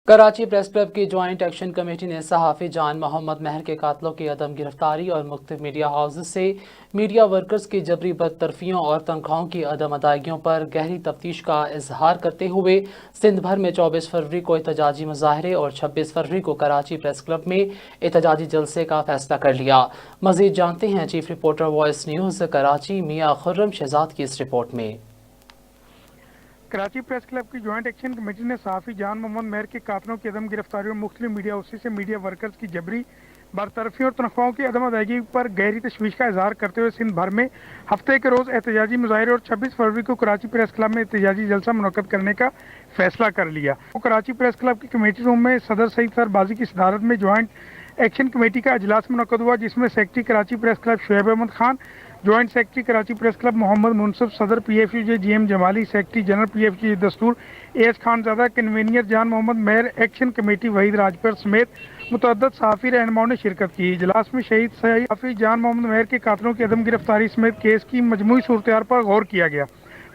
Karachi press club کی joint action committee نے صحافی جان محمد مہر کے قاتلوں کی عدم گرفتاری اور مختلف میڈیا ہاؤسز سے میڈیا ورکرز کی جبری برطرفیوں اور تنخواہوں کی عدم ادائیگیوں پر گہری تفتیش کا اظہار کرتے ہوئے سندھ بھر میں 24 فروری کو احتجاجی مظاہرے اور 26 فروری کو کراچی پریس کلب میں احتجاجی جلسے کا فیصلہ کر لیا۔ مزید جانتے ہیں chief reporter voice news Karachi Mian Khurram Shahzad کی اس رپورٹ میں۔ کراچی پریس کلب کی جوائنٹ ایکشن کمیٹی نے صحافی جان محمد مہر کے قاتلوں کی عدم گرفتاری اور مختلف میڈیا ہاؤسز سے میڈیا ورکرز کی جبری برطرفی اور تنخواہوں کی عدم ادائیگی پر گہری تشویش کا اظہار کرتے ہوئے سندھ بھر میں ہفتے کے روز احتجاجی مظاہرے اور 26 فروری کو کراچی پریس کلب میں احتجاجی جلسہ منعقد کرنے کا فیصلہ کر لیا۔ کراچی پریس کلب کی کمیٹی روم میں صدر سعید سربازی کی صدارت میں جوائنٹ ایکشن کمیٹی کا اجلاس منعقد ہوا، جس میں secretary Karachi press club Shoaib Ahmed Khan, joint secretary Karachi press club Muhammad Munsif, صدر P F U J G M Jamali, secretary general P F U J Dastoor S Khanzada, convener Jan Muhammad Mehar action committee Waheed Rajpar سمیت متعدد صحافی رہنماؤں نے شرکت کی۔ اجلاس میں شہید صحافی جان محمد مہر کے قاتلوں کی عدم گرفتاری سمیت کیس کی مجموعی صورتحال پر غور کیا گیا۔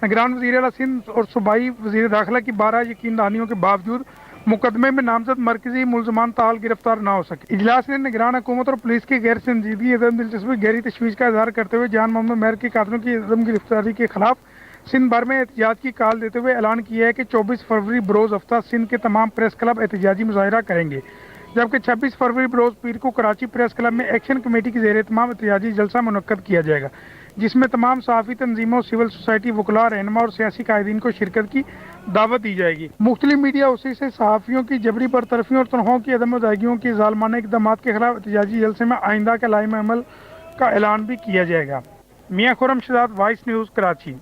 نگران وزیر اعلیٰ سندھ اور صوبائی وزیر داخلہ کی 12 یقین دہانیوں کے باوجود مقدمے میں نامزد مرکزی ملزمان تاحال گرفتار نہ ہو سکے۔ اجلاس نے نگران حکومت اور پولیس کی غیر سنجیدگی، عدم دلچسپی، گہری تشویش کا اظہار کرتے ہوئے جان محمد مہر کے قاتلوں کی عدم گرفتاری کے خلاف سندھ بھر میں احتجاج کی کال دیتے ہوئے اعلان کیا ہے کہ 24 فروری بروز ہفتہ سندھ کے تمام پریس کلب احتجاجی مظاہرہ کریں گے، جبکہ 26 فروری بروز پیر کو کراچی پریس کلب میں ایکشن کمیٹی کے زیر اہتمام احتجاجی جلسہ منعقد کیا جائے گا، جس میں تمام صحافی تنظیموں، سول سوسائٹی، وکلاء، رہنما اور سیاسی قائدین کو شرکت کی دعوت دی جائے گی۔ مختلف میڈیا ہاؤسز سے صحافیوں کی جبری برطرفیوں اور تنخواہوں کی عدم ادائیگیوں کی ظالمانہ اقدامات کے خلاف احتجاجی جلسے میں آئندہ کے علائم عمل کا اعلان بھی کیا جائے گا۔ میاں خرم شہزاد، وائس نیوز، کراچی۔